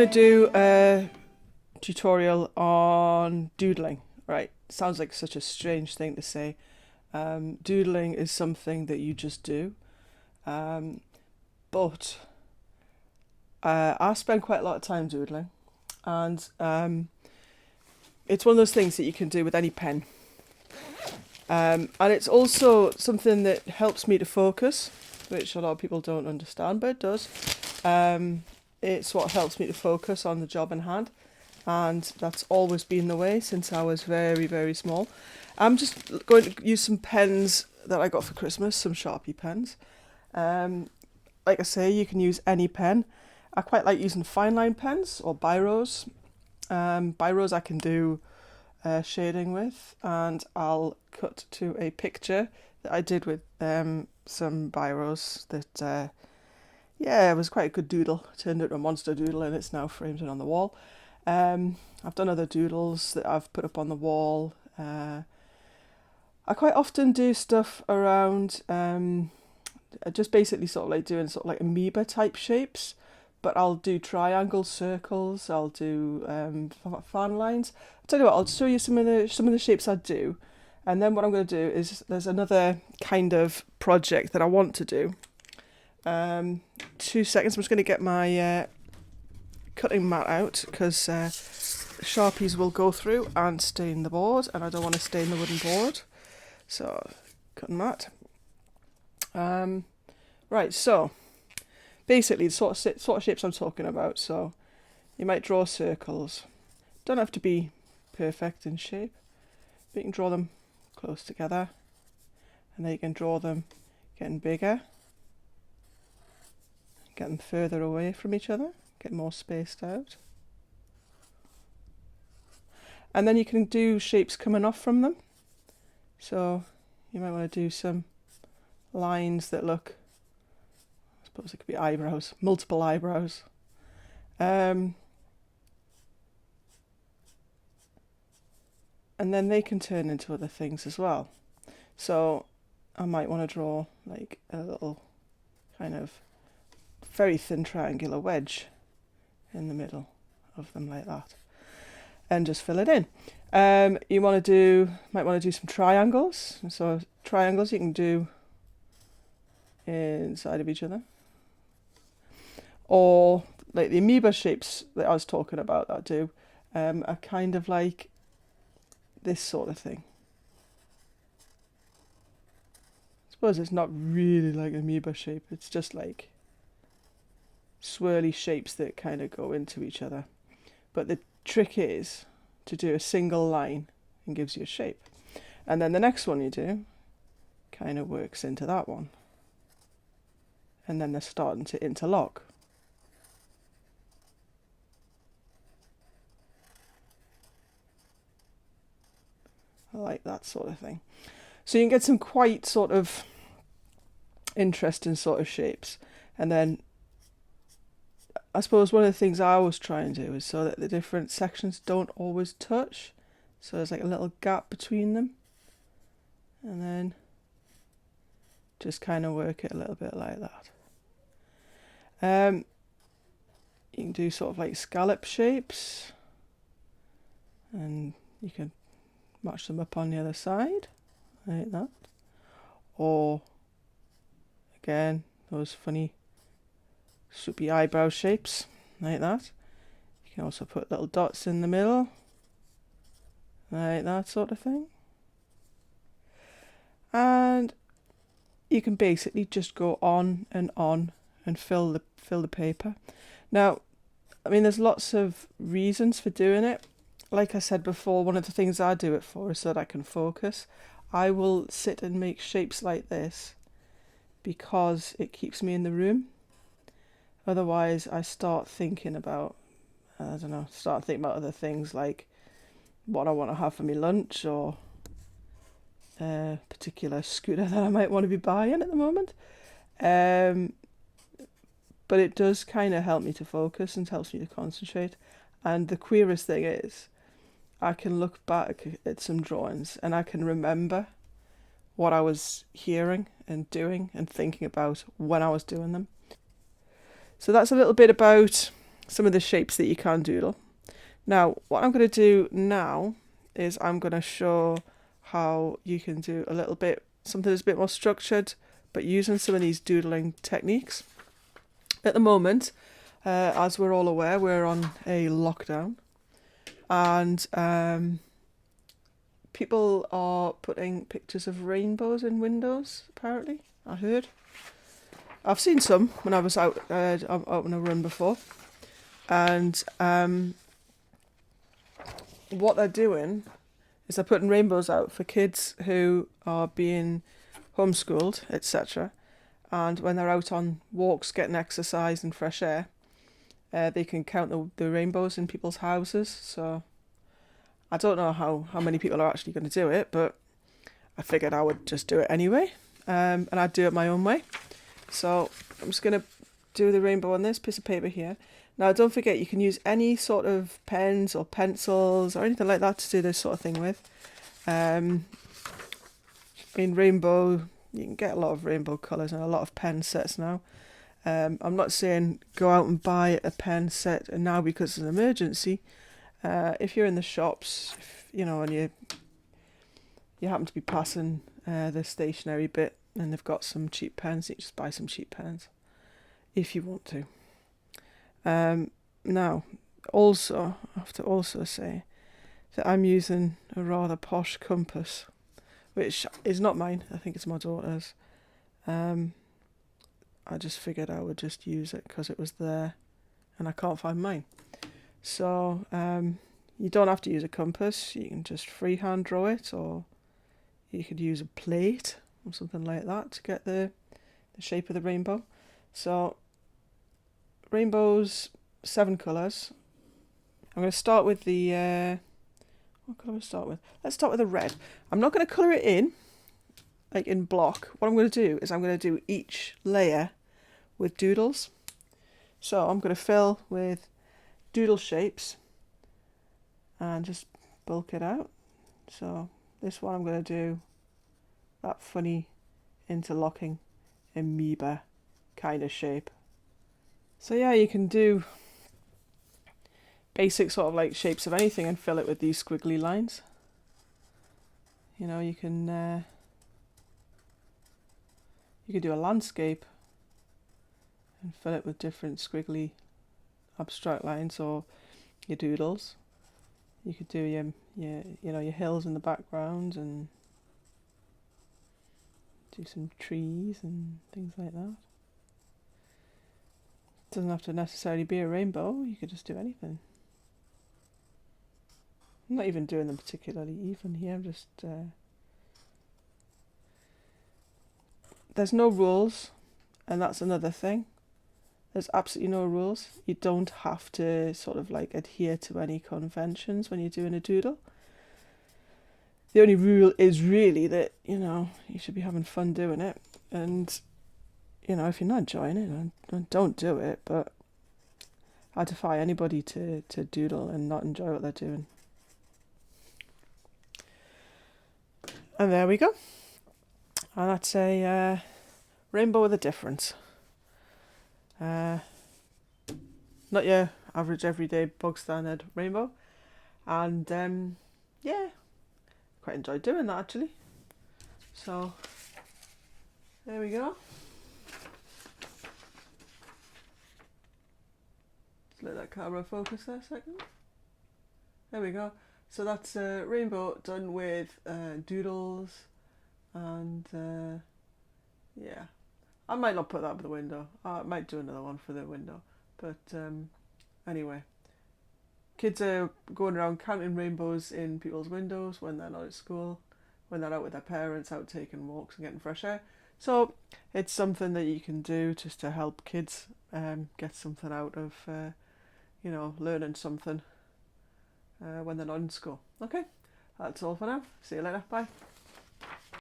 going to do a tutorial on doodling. Right, sounds like such a strange thing to say. Doodling is something that you just do, but I spend quite a lot of time doodling, and it's one of those things that you can do with any pen. And it's also something that helps me to focus, which a lot of people don't understand, but it does. It's what helps me to focus on the job in hand, and that's always been the way since I was very, very small. I'm just going to use some pens that I got for Christmas, some Sharpie pens. Like I say, you can use any pen. I quite like using fine line pens or biros. Biros I can do shading with, and I'll cut to a picture that I did with some biros that it was quite a good doodle. It turned into a monster doodle and it's now framed on the wall. I've done other doodles that I've put up on the wall. I quite often do stuff around just basically sort of like doing sort of like amoeba type shapes, but I'll do triangles, circles, I'll do fan lines. I'll tell you what, I'll show you some of the shapes I do, and then what I'm going to do is there's another kind of project that I want to do. 2 seconds, I'm just going to get my cutting mat out because Sharpies will go through and stain the board, and I don't want to stain the wooden board. So, cutting mat. Right, so basically the sort of shapes I'm talking about. So you might draw circles. Don't have to be perfect in shape, but you can draw them close together, and then you can draw them getting bigger, get them further away from each other, get more spaced out. And then you can do shapes coming off from them. So you might want to do some lines that look, I suppose it could be eyebrows, multiple eyebrows. And then they can turn into other things as well. So I might want to draw like a little kind of very thin triangular wedge in the middle of them like that, and just fill it in. You might want to do some triangles. So triangles you can do inside of each other, or like the amoeba shapes that I was talking about that I do are kind of like this sort of thing. I suppose it's not really like an amoeba shape, it's just like swirly shapes that kind of go into each other. But the trick is to do a single line and gives you a shape. And then the next one you do kind of works into that one. And then they're starting to interlock. I like that sort of thing. So you can get some quite sort of interesting sort of shapes. And then I suppose one of the things I always try and do is so that the different sections don't always touch. So there's like a little gap between them. And then just kind of work it a little bit like that. You can do sort of like scallop shapes, and you can match them up on the other side like that. Or again, those funny soupy eyebrow shapes like that. You can also put little dots in the middle like that sort of thing. And you can basically just go on and fill the paper. Now, I mean, there's lots of reasons for doing it. Like I said before, one of the things I do it for is so that I can focus. I will sit and make shapes like this because it keeps me in the room. Otherwise, I start thinking about, other things like what I want to have for my lunch, or a particular scooter that I might want to be buying at the moment. But it does kind of help me to focus and helps me to concentrate. And the queerest thing is, I can look back at some drawings and I can remember what I was hearing and doing and thinking about when I was doing them. So that's a little bit about some of the shapes that you can doodle. Now, what I'm going to do now is I'm going to show how you can do a little bit, something that's a bit more structured, but using some of these doodling techniques. At the moment, as we're all aware, we're on a lockdown, and people are putting pictures of rainbows in windows, apparently, I heard. I've seen some when I was out on a run before. And what they're doing is they're putting rainbows out for kids who are being homeschooled, etc. And when they're out on walks, getting exercise and fresh air, they can count the rainbows in people's houses. So I don't know how many people are actually going to do it, but I figured I would just do it anyway. And I'd do it my own way. So I'm just going to do the rainbow on this piece of paper here. Now, don't forget, you can use any sort of pens or pencils or anything like that to do this sort of thing with. In rainbow, you can get a lot of rainbow colours and a lot of pen sets now. I'm not saying go out and buy a pen set now because it's an emergency. If you're in the shops, and you happen to be passing the stationery bit and they've got some cheap pens, you just buy some cheap pens if you want to. Now, also, I have to also say that I'm using a rather posh compass, which is not mine. I think it's my daughter's. I just figured I would just use it because it was there and I can't find mine. So you don't have to use a compass. You can just freehand draw it, or you could use a plate or something like that to get the shape of the rainbow. So rainbows, 7 colours. I'm going to start with the... what colour will I start with? Let's start with the red. I'm not going to colour it in, like in block. What I'm going to do is I'm going to do each layer with doodles. So I'm going to fill with doodle shapes and just bulk it out. So this one I'm going to do that funny interlocking amoeba kind of shape. So yeah, you can do basic sort of like shapes of anything and fill it with these squiggly lines. You can do a landscape and fill it with different squiggly abstract lines, or your doodles. You could do your hills in the background and do some trees and things like that. It doesn't have to necessarily be a rainbow, you could just do anything. I'm not even doing them particularly even here, I'm just... There's no rules, and that's another thing. There's absolutely no rules. You don't have to sort of like adhere to any conventions when you're doing a doodle. The only rule is really that, you should be having fun doing it. And, if you're not enjoying it, don't do it. But I defy anybody to doodle and not enjoy what they're doing. And there we go. And that's a rainbow with a difference. Not your average everyday bog standard rainbow. And yeah, quite enjoyed doing that actually. So there we go. Just let that camera focus there a second. There we go. So that's a rainbow done with doodles. And yeah, I might not put that up the window. I might do another one for the window. But anyway, kids are going around counting rainbows in people's windows when they're not at school, when they're out with their parents, out taking walks and getting fresh air. So it's something that you can do just to help kids get something out of, learning something when they're not in school. Okay, that's all for now. See you later. Bye.